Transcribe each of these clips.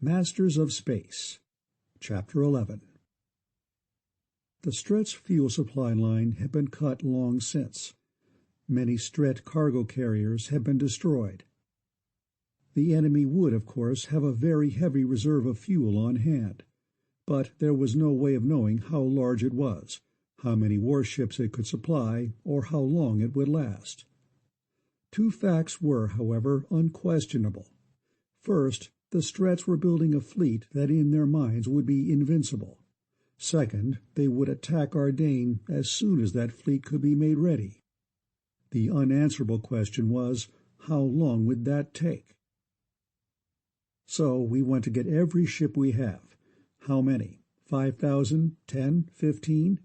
Masters of Space, Chapter 11. The Stret's fuel supply line had been cut long since. Many Stret cargo carriers had been destroyed. The enemy would, of course, have a very heavy reserve of fuel on hand, but there was no way of knowing how large it was, how many warships it could supply, or how long it would last. Two facts were, however, unquestionable. First, the Strets were building a fleet that in their minds would be invincible. Second, they would attack Ardain as soon as that fleet could be made ready. The unanswerable question was, how long would that take? So we want to get every ship we have. How many? 5,000? 10? 15?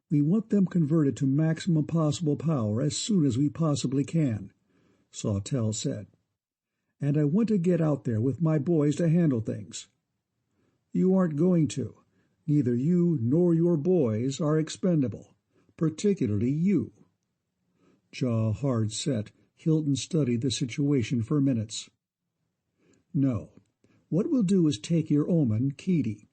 We want them converted to maximum possible power as soon as we possibly can, Sawtelle said. And I want to get out there with my boys to handle things. You aren't going to. Neither you nor your boys are expendable, particularly you. Jaw hard set, Hilton studied the situation for minutes. No. What we'll do is take your omen, Keedy.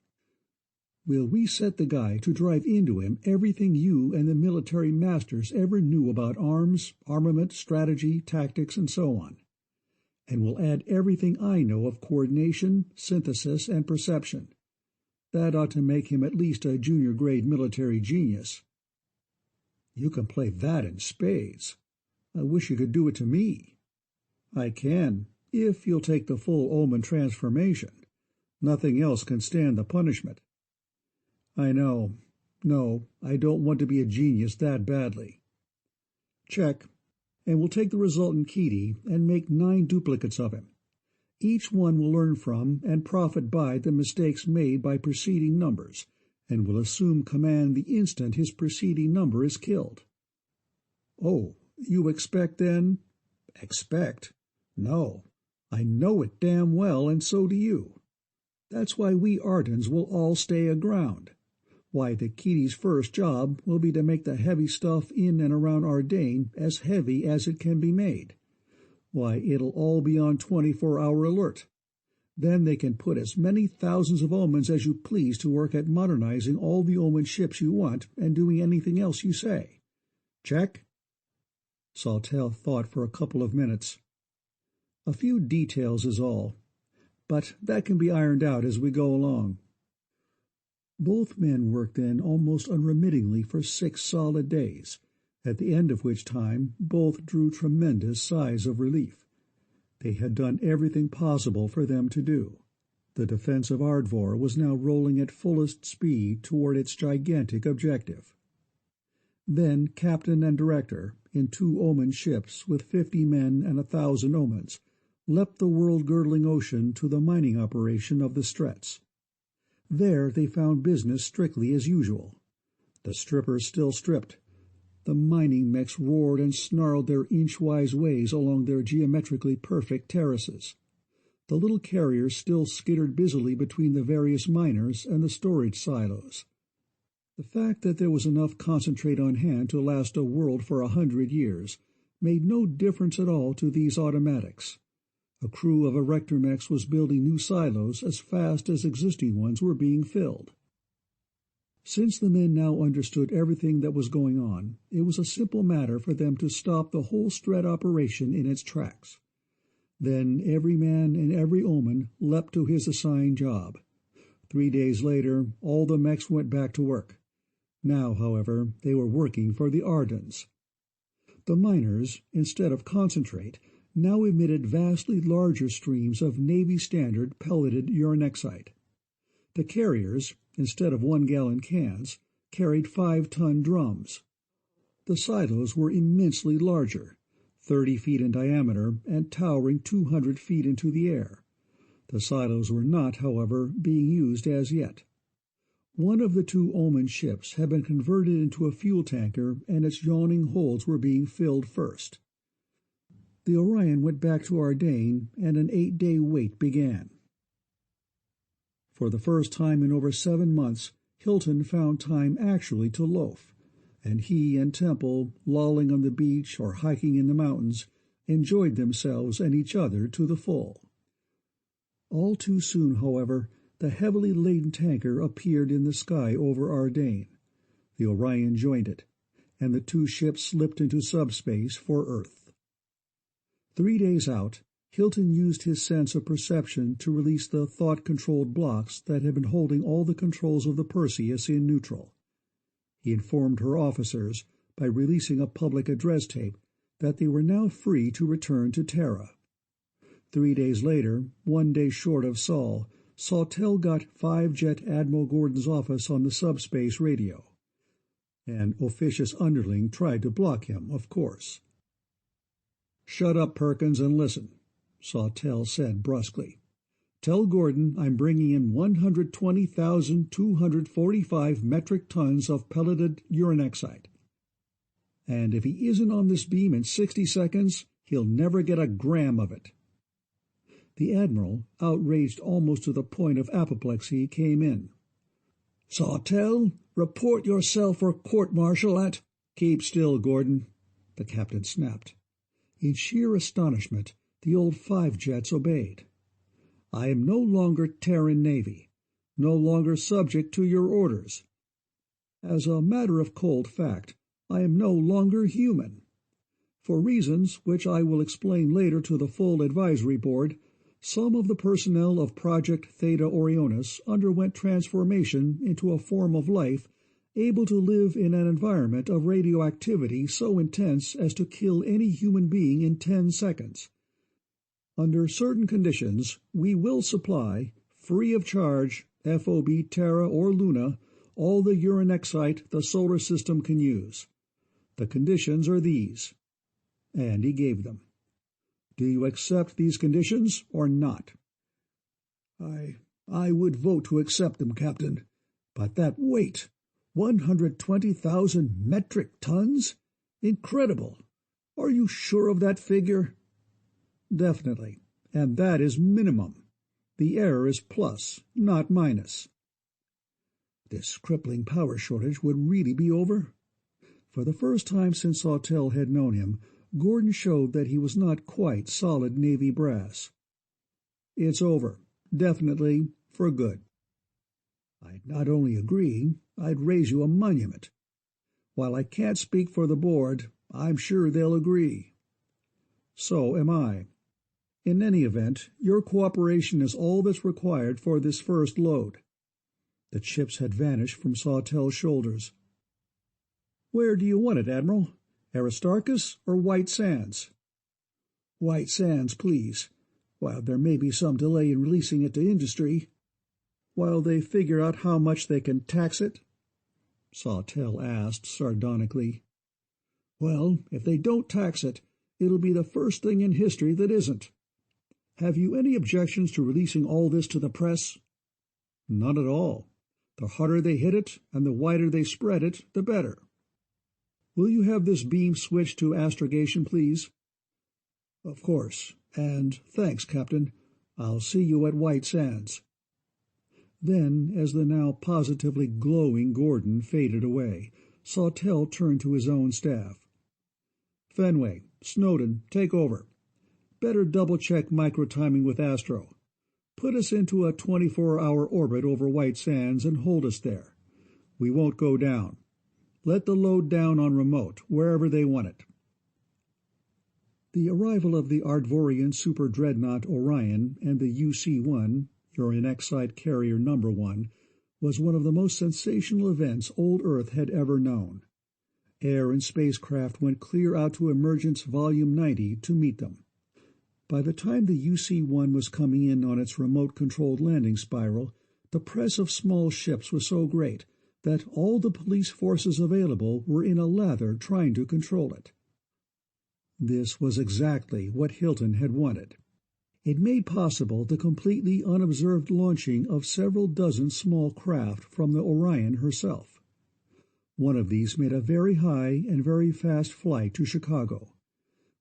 We'll reset the guy to drive into him everything you and the military masters ever knew about arms, armament, strategy, tactics, and so on. And we'll add everything I know of coordination, synthesis, and perception. That ought to make him at least a junior-grade military genius. You can play that in spades. I wish you could do it to me. I can, if you'll take the full omen transformation. Nothing else can stand the punishment. I know. No, I don't want to be a genius that badly. Check. And we'll take the resultant Keedy and make 9 duplicates of him. Each one will learn from and profit by the mistakes made by preceding numbers, and will assume command the instant his preceding number is killed. Oh, you expect then? Expect? No. I know it damn well, and so do you. That's why we Ardens will all stay aground. Why, the Keedy's first job will be to make the heavy stuff in and around Ardain as heavy as it can be made. Why, it'll all be on 24-hour alert. Then they can put as many thousands of omens as you please to work at modernizing all the omen ships you want and doing anything else you say. Check? Sawtelle thought for a couple of minutes. A few details is all, but that can be ironed out as we go along. Both men worked then almost unremittingly for 6 solid days, at the end of which time both drew tremendous sighs of relief. They had done everything possible for them to do. The defense of Ardvor was now rolling at fullest speed toward its gigantic objective. Then Captain and Director, in 2 omen ships with 50 men and 1,000 omens, leapt the world-girdling ocean to the mining operation of the Strets. There they found business strictly as usual. The strippers still stripped. The mining mechs roared and snarled their inch-wise ways along their geometrically perfect terraces. The little carriers still skittered busily between the various miners and the storage silos. The fact that there was enough concentrate on hand to last a world for 100 years made no difference at all to these automatics. A crew of erector mechs was building new silos as fast as existing ones were being filled. Since the men now understood everything that was going on, it was a simple matter for them to stop the whole Stret operation in its tracks. Then every man and every omen leapt to his assigned job. 3 days later, all the mechs went back to work. Now, however, they were working for the Ardens. The miners, instead of concentrate, now emitted vastly larger streams of Navy-standard pelleted uranexite. The carriers, instead of 1-gallon cans, carried 5-ton drums. The silos were immensely larger, 30 feet in diameter and towering 200 feet into the air. The silos were not, however, being used as yet. One of the 2 omen ships had been converted into a fuel tanker, and its yawning holds were being filled first. The Orion went back to Ardain, and an 8-day wait began. For the first time in over 7 months, Hilton found time actually to loaf, and he and Temple, lolling on the beach or hiking in the mountains, enjoyed themselves and each other to the full. All too soon, however, the heavily laden tanker appeared in the sky over Ardane. The Orion joined it, and the two ships slipped into subspace for Earth. 3 days out, Hilton used his sense of perception to release the thought-controlled blocks that had been holding all the controls of the Perseus in neutral. He informed her officers, by releasing a public address tape, that they were now free to return to Terra. 3 days later, 1 day short of Sol, Sawtelle got 5-jet Admiral Gordon's office on the subspace radio. An officious underling tried to block him, of course. "Shut up, Perkins, and listen," Sawtelle said brusquely. "Tell Gordon I'm bringing in 120,245 metric tons of pelleted uranexite. And if he isn't on this beam in 60 seconds, he'll never get a gram of it." The Admiral, outraged almost to the point of apoplexy, came in. "Sawtelle, report yourself for court-martial at—" "Keep still, Gordon," the captain snapped. In sheer astonishment, the old 5-jets obeyed. "I am no longer Terran Navy, no longer subject to your orders. As a matter of cold fact, I am no longer human. For reasons which I will explain later to the full advisory board, some of the personnel of Project Theta Orionis underwent transformation into a form of life able to live in an environment of radioactivity so intense as to kill any human being in 10 seconds. Under certain conditions, we will supply, free of charge, FOB Terra or Luna, all the uranexite the solar system can use. The conditions are these." And he gave them. "Do you accept these conditions or not?" I would vote to accept them, Captain. But that weight, 120,000 metric tons? Incredible. Are you sure of that figure?" "Definitely, and that is minimum. The error is plus, not minus." This crippling power shortage would really be over? For the first time since Sawtelle had known him, Gordon showed that he was not quite solid Navy brass. "It's over. Definitely, for good." "I'd not only agree, I'd raise you a monument. While I can't speak for the board, I'm sure they'll agree." "So am I. In any event, your cooperation is all that's required for this first load." The chips had vanished from Sawtelle's shoulders. "Where do you want it, Admiral? Aristarchus or White Sands?" "White Sands, please, while there may be some delay in releasing it to industry." "While they figure out how much they can tax it?" Sawtelle asked sardonically. "Well, if they don't tax it, it'll be the first thing in history that isn't. Have you any objections to releasing all this to the press?" "None at all. The harder they hit it and the wider they spread it, the better." "Will you have this beam switched to astrogation, please?" "Of course, and thanks, Captain. I'll see you at White Sands." Then, as the now positively glowing Gordon faded away, Sawtelle turned to his own staff. "Fenway, Snowden, take over. Better double-check micro-timing with Astro. Put us into a 24-hour orbit over White Sands and hold us there. We won't go down. Let the load down on remote, wherever they want it." The arrival of the Ardvorian super-dreadnought Orion and the UC-1, Uranexite Carrier No. 1, was one of the most sensational events old Earth had ever known. Air and spacecraft went clear out to Emergence Volume 90 to meet them. By the time the UC-1 was coming in on its remote-controlled landing spiral, the press of small ships was so great that all the police forces available were in a lather trying to control it. This was exactly what Hilton had wanted. It made possible the completely unobserved launching of several dozen small craft from the Orion herself. One of these made a very high and very fast flight to Chicago.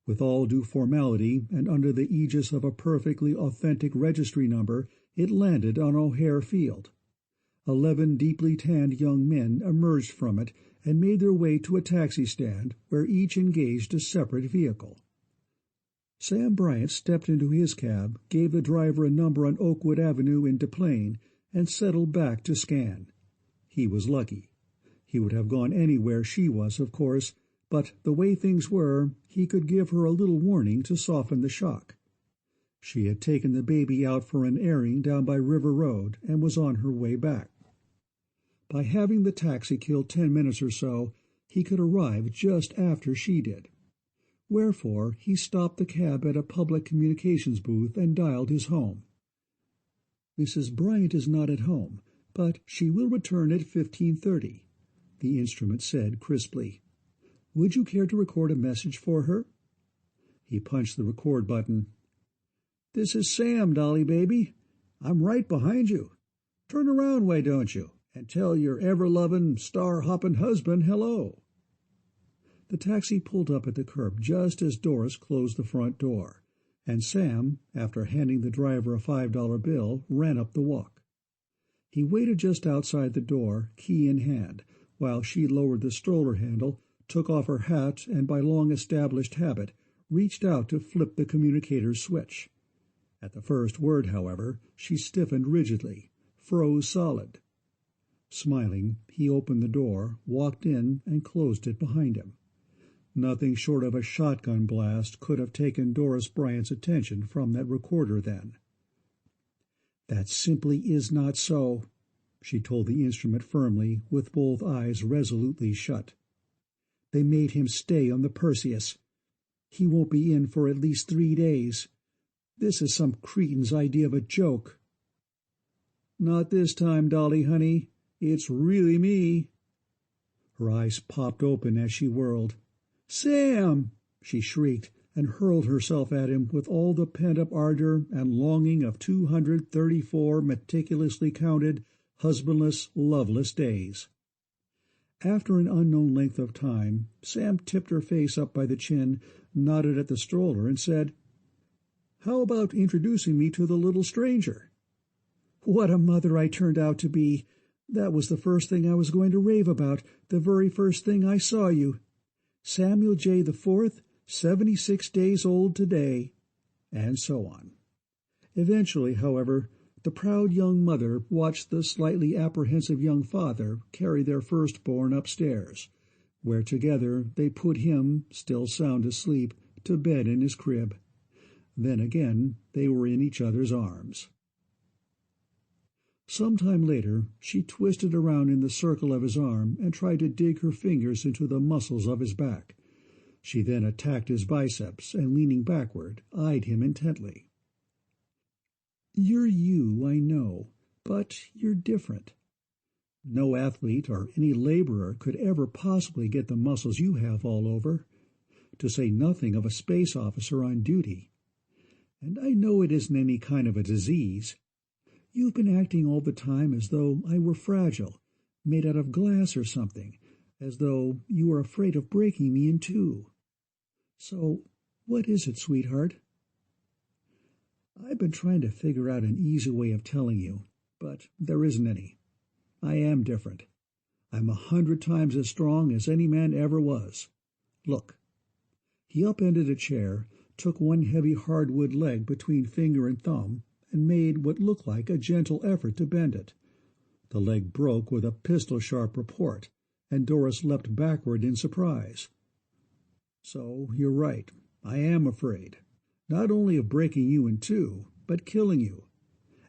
With all due formality and under the aegis of a perfectly authentic registry number, it landed on O'Hare Field. 11 deeply tanned young men emerged from it and made their way to a taxi stand where each engaged a separate vehicle. Sam Bryant stepped into his cab, gave the driver a number on Oakwood Avenue in Des Plaines, and settled back to scan. He was lucky. He would have gone anywhere she was, of course, but the way things were, he could give her a little warning to soften the shock. She had taken the baby out for an airing down by River Road and was on her way back. By having the taxi kill 10 minutes or so, he could arrive just after she did. Wherefore, he stopped the cab at a public communications booth and dialed his home. "Mrs. Bryant is not at home, but she will return at 15:30, the instrument said crisply. "Would you care to record a message for her?" He punched the record button. "This is Sam, Dolly baby. I'm right behind you. Turn around, why don't you, and tell your ever-lovin', star-hoppin' husband hello." The taxi pulled up at the curb just as Doris closed the front door, and Sam, after handing the driver a $5 bill, ran up the walk. He waited just outside the door, key in hand, while she lowered the stroller handle, took off her hat, and by long-established habit, reached out to flip the communicator's switch. At the first word, however, she stiffened rigidly, froze solid. Smiling, he opened the door, walked in, and closed it behind him. Nothing short of a shotgun blast could have taken Doris Bryant's attention from that recorder then. "That simply is not so," she told the instrument firmly, with both eyes resolutely shut. "They made him stay on the Perseus. He won't be in for at least 3 days. This is some cretin's idea of a joke." "Not this time, Dolly, honey. It's really me." Her eyes popped open as she whirled. "Sam!" she shrieked, and hurled herself at him with all the pent-up ardor and longing of 234 meticulously counted, husbandless, loveless days. After an unknown length of time, Sam tipped her face up by the chin, nodded at the stroller, and said, "How about introducing me to the little stranger?" "What a mother I turned out to be! That was the first thing I was going to rave about, the very first thing I saw you. Samuel J. the Fourth, 76 days old today," and so on. Eventually, however, the proud young mother watched the slightly apprehensive young father carry their firstborn upstairs, where together they put him, still sound asleep, to bed in his crib. Then again they were in each other's arms. Some time later she twisted around in the circle of his arm and tried to dig her fingers into the muscles of his back. She then attacked his biceps and, leaning backward, eyed him intently. "You're you, I know, but you're different. No athlete or any laborer could ever possibly get the muscles you have all over, to say nothing of a space officer on duty. And I know it isn't any kind of a disease. You've been acting all the time as though I were fragile, made out of glass or something, as though you were afraid of breaking me in two. So, what is it, sweetheart?" "I've been trying to figure out an easy way of telling you, but there isn't any. I am different. I'm 100 times as strong as any man ever was. Look." He upended a chair, took one heavy hardwood leg between finger and thumb, and made what looked like a gentle effort to bend it. The leg broke with a pistol-sharp report, and Doris leapt backward in surprise. "So you're right. I am afraid, not only of breaking you in two, but killing you.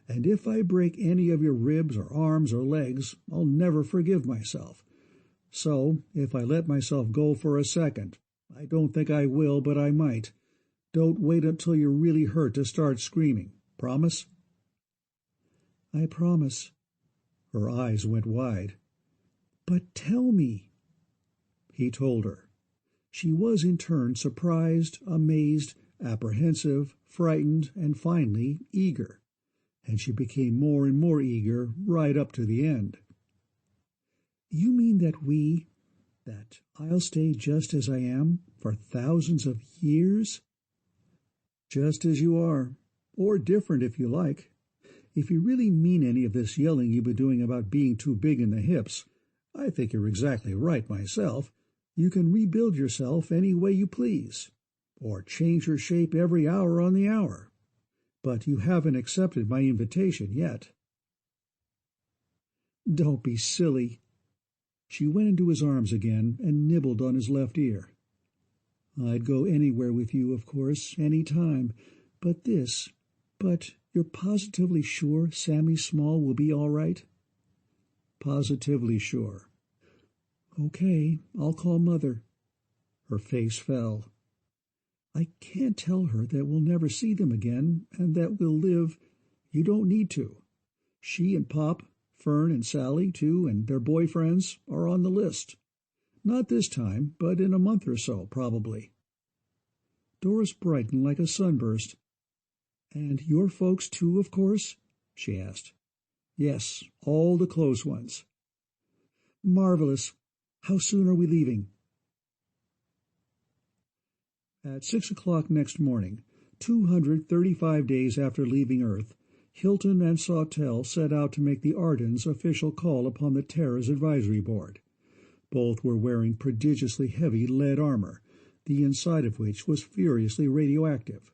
And if I break any of your ribs or arms or legs, I'll never forgive myself. So, if I let myself go for a second, I don't think I will, but I might. Don't wait until you're really hurt to start screaming. Promise?" "I promise." Her eyes went wide. "But tell me." He told her. She was in turn surprised, amazed, apprehensive, frightened, and finally eager. And she became more and more eager right up to the end. "You mean that I'll stay just as I am for thousands of years?" "Just as you are. Or different, if you like. If you really mean any of this yelling you've been doing about being too big in the hips, I think you're exactly right myself. You can rebuild yourself any way you please. or change her shape every hour on the hour. But you haven't accepted my invitation yet." "Don't be silly." She went into his arms again and nibbled on his left ear. "I'd go anywhere with you, of course, any time, but you're positively sure Sammy Small will be all right?" "Positively sure." "Okay, I'll call Mother." Her face fell. "I can't tell her that we'll never see them again, and that we'll live. You don't need to. She and Pop, Fern and Sally, too, and their boyfriends are on the list. Not this time, but in a month or so, probably." Doris brightened like a sunburst. "And your folks, too, of course?" she asked. "Yes, all the close ones." "Marvelous. How soon are we leaving?" At 6 o'clock next morning, 235 days after leaving Earth, Hilton and Sawtelle set out to make the Ardens' official call upon the Terra's advisory board. Both were wearing prodigiously heavy lead armor, the inside of which was furiously radioactive.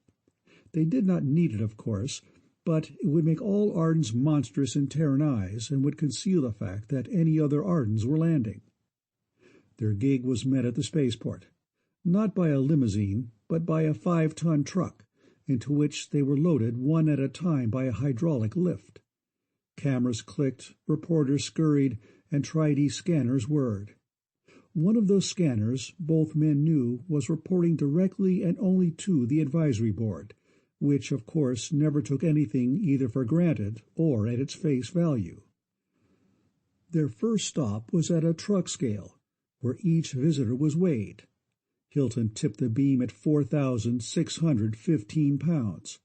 They did not need it, of course, but it would make all Ardens monstrous in Terran eyes and would conceal the fact that any other Ardens were landing. Their gig was met at the spaceport, not by a limousine, but by a 5-ton truck, into which they were loaded one at a time by a hydraulic lift. Cameras clicked, reporters scurried, and Tri-D scanners whirred. One of those scanners, both men knew, was reporting directly and only to the advisory board, which, of course, never took anything either for granted or at its face value. Their first stop was at a truck scale, where each visitor was weighed. Hilton tipped the beam at 4,615 pounds.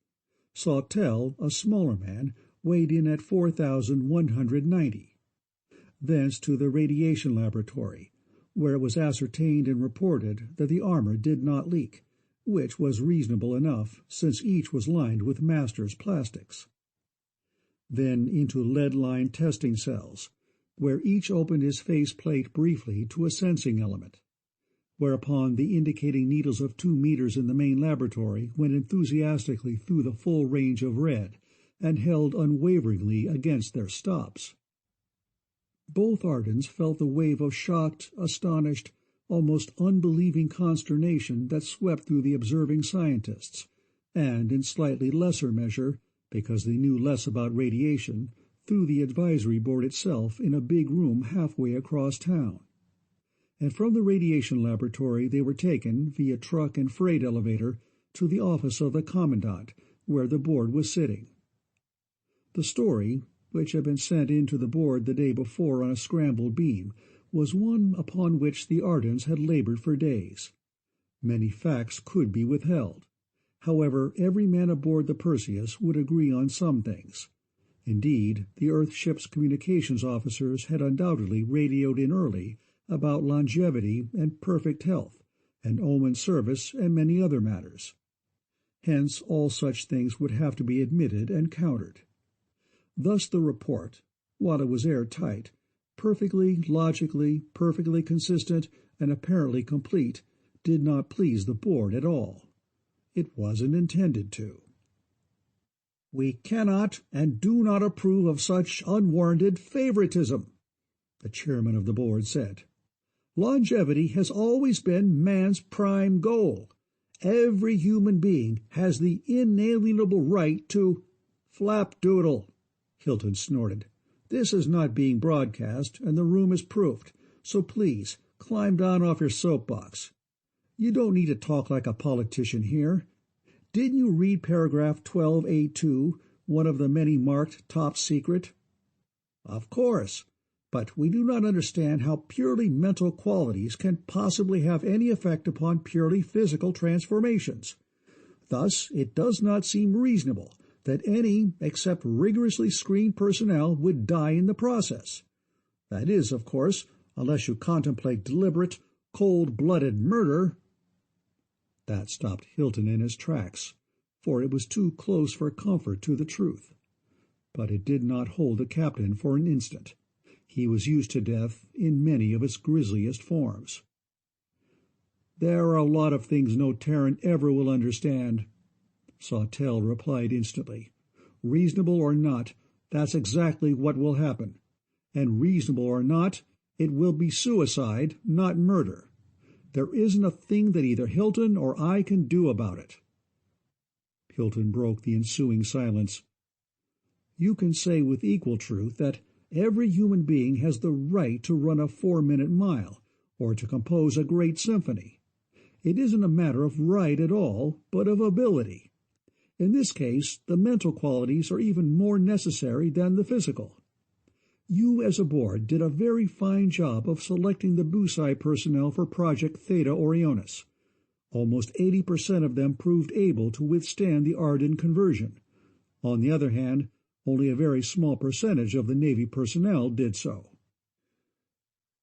Sawtelle, a smaller man, weighed in at 4,190. Thence to the radiation laboratory, where it was ascertained and reported that the armor did not leak, which was reasonable enough, since each was lined with Masters plastics. Then into lead-lined testing cells, where each opened his faceplate briefly to a sensing element, whereupon the indicating needles of 2 meters in the main laboratory went enthusiastically through the full range of red and held unwaveringly against their stops. Both Ardens felt the wave of shocked, astonished, almost unbelieving consternation that swept through the observing scientists, and in slightly lesser measure, because they knew less about radiation, through the advisory board itself in a big room halfway across town. And from the radiation laboratory they were taken, via truck and freight elevator, to the office of the commandant, where the board was sitting. The story, which had been sent in to the board the day before on a scrambled beam, was one upon which the Ardens had labored for days. Many facts could be withheld. However, every man aboard the Perseus would agree on some things. Indeed, the Earth ship's communications officers had undoubtedly radioed in early about longevity and perfect health, and Oman service and many other matters. Hence all such things would have to be admitted and countered. Thus the report, while it was airtight, perfectly, logically, perfectly consistent, and apparently complete, did not please the board at all. It wasn't intended to. "We cannot and do not approve of such unwarranted favoritism," the chairman of the board said. "Longevity has always been man's prime goal. Every human being has the inalienable right to—" "Flapdoodle," Hilton snorted. "This is not being broadcast, and the room is proofed, so please climb down off your soapbox. You don't need to talk like a politician here. Didn't you read paragraph 12A2, one of the many marked top secret?" "Of course, but we do not understand how purely mental qualities can possibly have any effect upon purely physical transformations. Thus, it does not seem reasonable that any except rigorously screened personnel would die in the process. That is, of course, unless you contemplate deliberate, cold-blooded murder." That stopped Hilton in his tracks, for it was too close for comfort to the truth. But it did not hold the captain for an instant. He was used to death in many of its grisliest forms. "There are a lot of things no Terran ever will understand," Sawtelle replied instantly. "Reasonable or not, that's exactly what will happen. And reasonable or not, it will be suicide, not murder. There isn't a thing that either Hilton or I can do about it." Hilton broke the ensuing silence. "You can say with equal truth that every human being has the right to run a 4-minute mile, or to compose a great symphony. It isn't a matter of right at all, but of ability. In this case, the mental qualities are even more necessary than the physical. You, as a board, did a very fine job of selecting the Busai personnel for Project Theta Orionis. Almost 80% of them proved able to withstand the Arden conversion. On the other hand, only a very small percentage of the Navy personnel did so.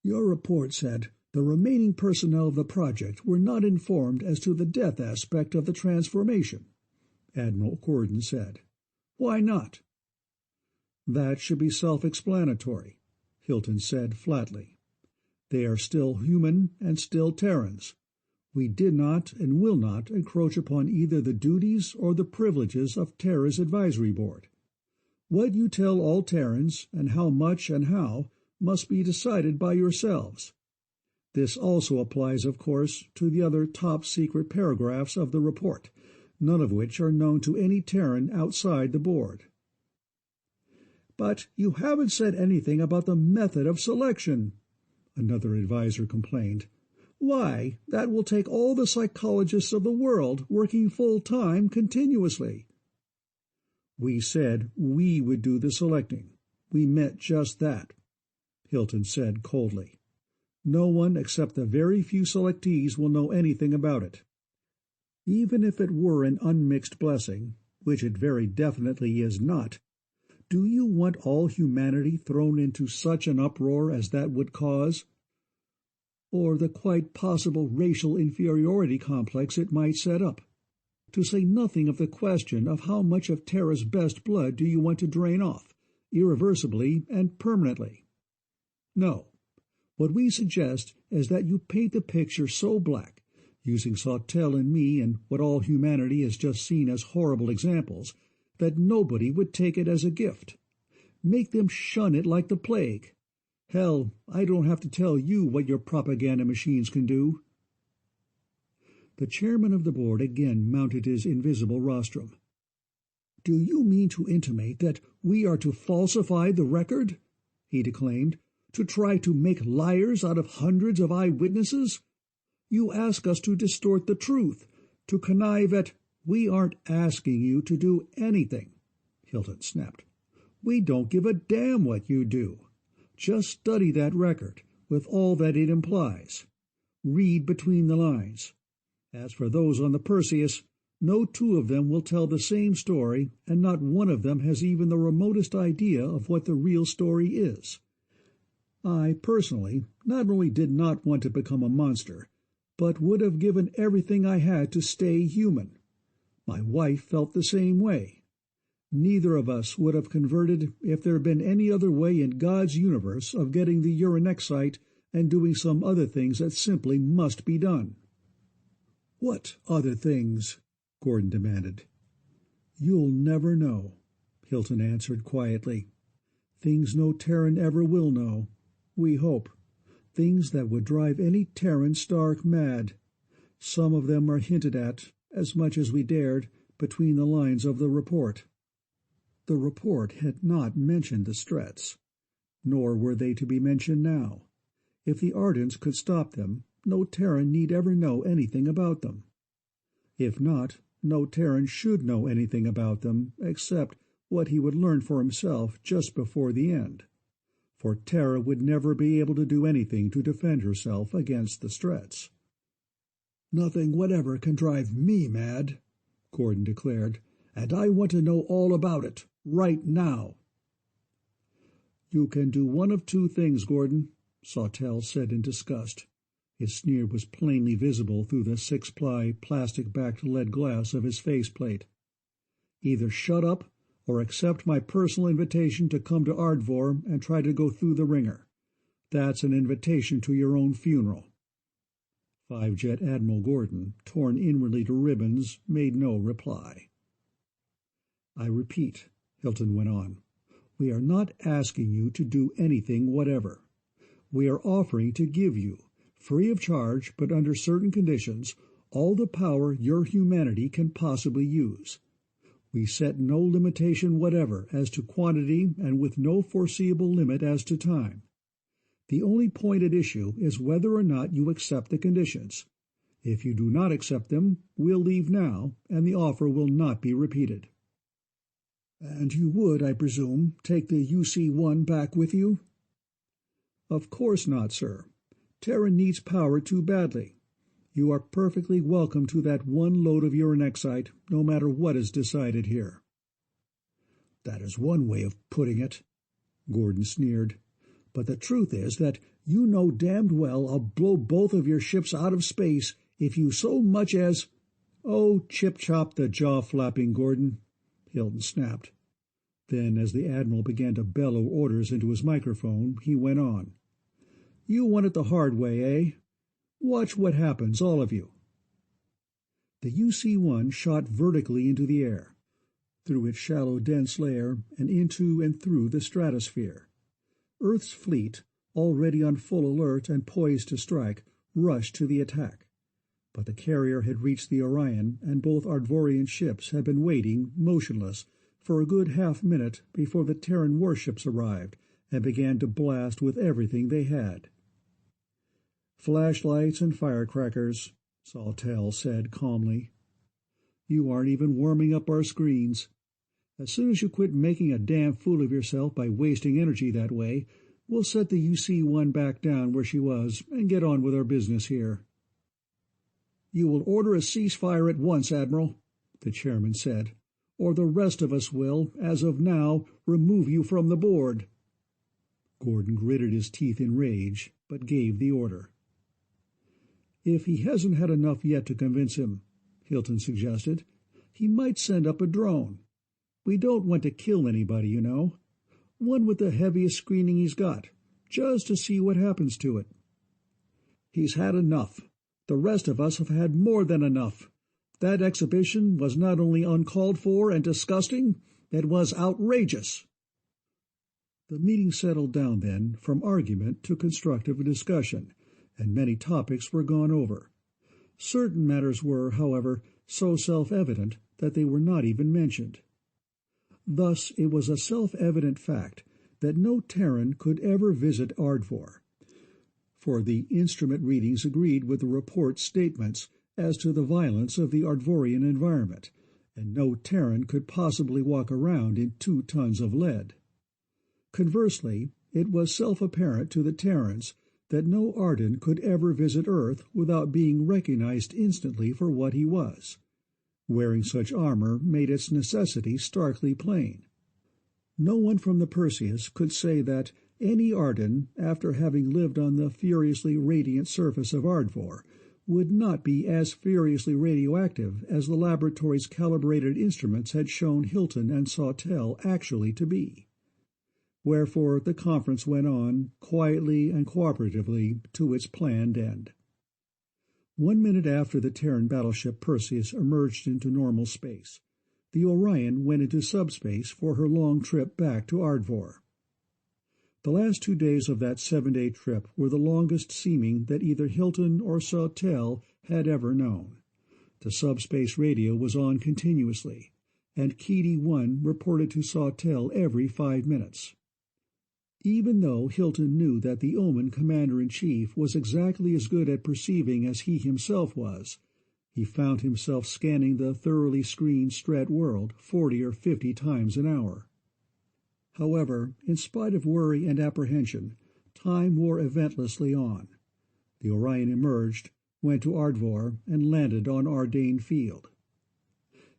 Your report said the remaining personnel of the project were not informed as to the death aspect of the transformation," Admiral Gordon said. "Why not?" "That should be self-explanatory," Hilton said flatly. "They are still human and still Terrans. We did not and will not encroach upon either the duties or the privileges of Terra's advisory board. What you tell all Terrans, and how much and how, must be decided by yourselves. This also applies, of course, to the other top-secret paragraphs of the report, none of which are known to any Terran outside the board." "But you haven't said anything about the method of selection," another advisor complained. "Why, that will take all the psychologists of the world working full-time continuously." "We said we would do the selecting. We meant just that," Hilton said coldly. "No one except the very few selectees will know anything about it. Even if it were an unmixed blessing, which it very definitely is not, do you want all humanity thrown into such an uproar as that would cause? Or the quite possible racial inferiority complex it might set up? To say nothing of the question of how much of Terra's best blood do you want to drain off, irreversibly and permanently? No. What we suggest is that you paint the picture so black, using Sawtelle and me and what all humanity has just seen as horrible examples, that nobody would take it as a gift. Make them shun it like the plague. Hell, I don't have to tell you what your propaganda machines can do." The chairman of the board again mounted his invisible rostrum. "Do you mean to intimate that we are to falsify the record?" he declaimed. "To try to make liars out of hundreds of eyewitnesses? You ask us to distort the truth, to connive at—" "We aren't asking you to do anything," Hilton snapped. "We don't give a damn what you do. Just study that record, with all that it implies. Read between the lines. As for those on the Perseus, no two of them will tell the same story, and not one of them has even the remotest idea of what the real story is. I, personally, not only did not want to become a monster, but would have given everything I had to stay human. My wife felt the same way. Neither of us would have converted if there had been any other way in God's universe of getting the uranexite and doing some other things that simply must be done." "What other things?" Gordon demanded. "You'll never know," Hilton answered quietly. "Things no Terran ever will know. We hope. Things that would drive any Terran stark mad. Some of them are hinted at, as much as we dared, between the lines of the report." The report had not mentioned the Stretts, nor were they to be mentioned now. If the Ardents could stop them, no Terran need ever know anything about them. If not, no Terran should know anything about them except what he would learn for himself just before the end. For Terra would never be able to do anything to defend herself against the Stretts. "Nothing whatever can drive me mad," Gordon declared, "and I want to know all about it, right now." "You can do one of two things, Gordon," Sawtelle said in disgust. His sneer was plainly visible through the 6-ply plastic-backed lead glass of his faceplate. "Either shut up or accept my personal invitation to come to Ardvor and try to go through the ringer. That's an invitation to your own funeral." Five-Jet Admiral Gordon, torn inwardly to ribbons, made no reply. "I repeat," Hilton went on, "we are not asking you to do anything whatever. We are offering to give you, free of charge but under certain conditions, all the power your humanity can possibly use. We set no limitation whatever as to quantity and with no foreseeable limit as to time. The only point at issue is whether or not you accept the conditions. If you do not accept them, we'll leave now, and the offer will not be repeated." "And you would, I presume, take the UC-1 back with you?" "Of course not, sir. Terran needs power too badly. You are perfectly welcome to that one load of uranexite, no matter what is decided here." "That is one way of putting it," Gordon sneered. "But the truth is that you know damned well I'll blow both of your ships out of space if you so much as—" "Oh, chip-chop the jaw-flapping, Gordon," Hilton snapped. Then, as the Admiral began to bellow orders into his microphone, he went on. "You want it the hard way, eh? Watch what happens, all of you." The UC-1 shot vertically into the air, through its shallow dense layer, and into and through the stratosphere. Earth's fleet, already on full alert and poised to strike, rushed to the attack. But the carrier had reached the Orion, and both Ardvorian ships had been waiting, motionless, for a good half-minute before the Terran warships arrived and began to blast with everything they had. "Flashlights and firecrackers," Sawtelle said calmly. "You aren't even warming up our screens. As soon as you quit making a damn fool of yourself by wasting energy that way, we'll set the UC-1 back down where she was and get on with our business here." "You will order a ceasefire at once, Admiral," the chairman said, "or the rest of us will, as of now, remove you from the board." Gordon gritted his teeth in rage, but gave the order. "If he hasn't had enough yet to convince him," Hilton suggested, "he might send up a drone. We don't want to kill anybody, you know. One with the heaviest screening he's got, just to see what happens to it." "He's had enough. The rest of us have had more than enough. That exhibition was not only uncalled for and disgusting, it was outrageous." The meeting settled down then from argument to constructive discussion, and many topics were gone over. Certain matters were, however, so self-evident that they were not even mentioned. Thus it was a self-evident fact that no Terran could ever visit Ardvor, for the instrument readings agreed with the report's statements as to the violence of the Ardvorian environment, and no Terran could possibly walk around in 2 tons of lead. Conversely, it was self-apparent to the Terrans that no Arden could ever visit Earth without being recognized instantly for what he was. Wearing such armor made its necessity starkly plain. No one from the Perseus could say that any Arden, after having lived on the furiously radiant surface of Ardvor, would not be as furiously radioactive as the laboratory's calibrated instruments had shown Hilton and Sawtelle actually to be. Wherefore the conference went on, quietly and cooperatively, to its planned end. 1 minute after the Terran battleship Perseus emerged into normal space, the Orion went into subspace for her long trip back to Ardvor. The last 2 days of that 7-day trip were the longest seeming that either Hilton or Sawtelle had ever known. The subspace radio was on continuously, and Keedy-1 reported to Sawtelle every 5 minutes. Even though Hilton knew that the Oman commander-in-chief was exactly as good at perceiving as he himself was, he found himself scanning the thoroughly screened Stret world 40 or 50 times an hour. However, in spite of worry and apprehension, time wore eventlessly on. The Orion emerged, went to Ardvor, and landed on Ardane Field.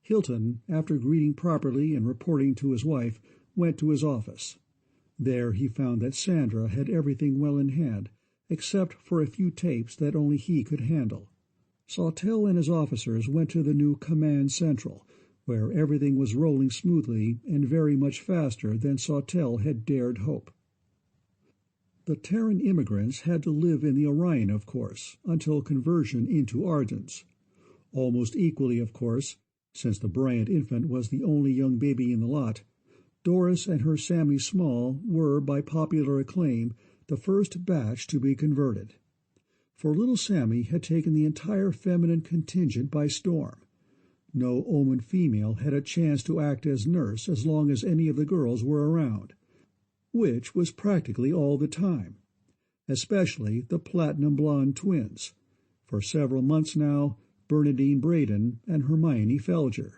Hilton, after greeting properly and reporting to his wife, went to his office. There he found that Sandra had everything well in hand, except for a few tapes that only he could handle. Sawtelle and his officers went to the new Command Central, where everything was rolling smoothly and very much faster than Sawtelle had dared hope. The Terran immigrants had to live in the Orion, of course, until conversion into Ardens. Almost equally, of course, since the Bryant infant was the only young baby in the lot, Doris and her Sammy Small were, by popular acclaim, the first batch to be converted. For little Sammy had taken the entire feminine contingent by storm. No Oman female had a chance to act as nurse as long as any of the girls were around, which was practically all the time, especially the platinum blonde twins, for several months now, Bernadine Braden and Hermione Felger.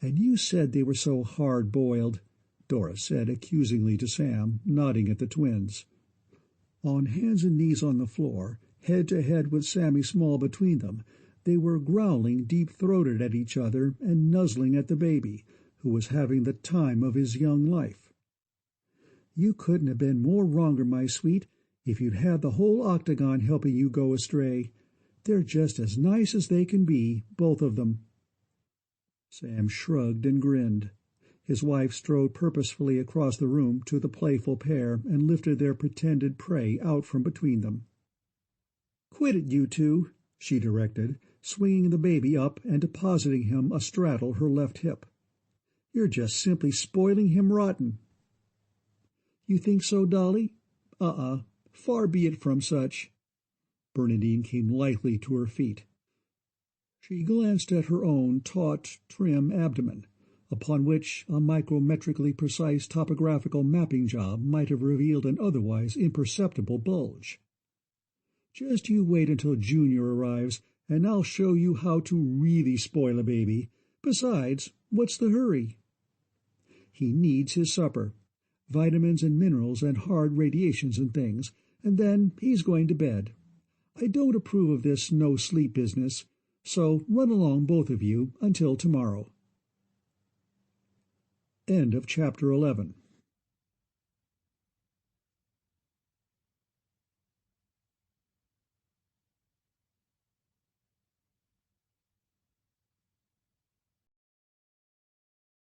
"And you said they were so hard-boiled," Doris said accusingly to Sam, nodding at the twins. On hands and knees on the floor, head to head with Sammy Small between them, they were growling deep-throated at each other and nuzzling at the baby, who was having the time of his young life. "You couldn't have been more wronger, my sweet, if you'd had the whole octagon helping you go astray. They're just as nice as they can be, both of them." Sam shrugged and grinned. His wife strode purposefully across the room to the playful pair and lifted their pretended prey out from between them. "Quit it, you two," she directed, swinging the baby up and depositing him astraddle her left hip. "You're just simply spoiling him rotten." "You think so, Dolly?" Far be it from such." Bernadine came lightly to her feet. She glanced at her own taut, trim abdomen, upon which a micrometrically precise topographical mapping job might have revealed an otherwise imperceptible bulge. "Just you wait until Junior arrives, and I'll show you how to really spoil a baby. Besides, what's the hurry? He needs his supper, vitamins and minerals and hard radiations and things, and then he's going to bed. I don't approve of this no-sleep business, so run along, both of you, until tomorrow." End of Chapter 11.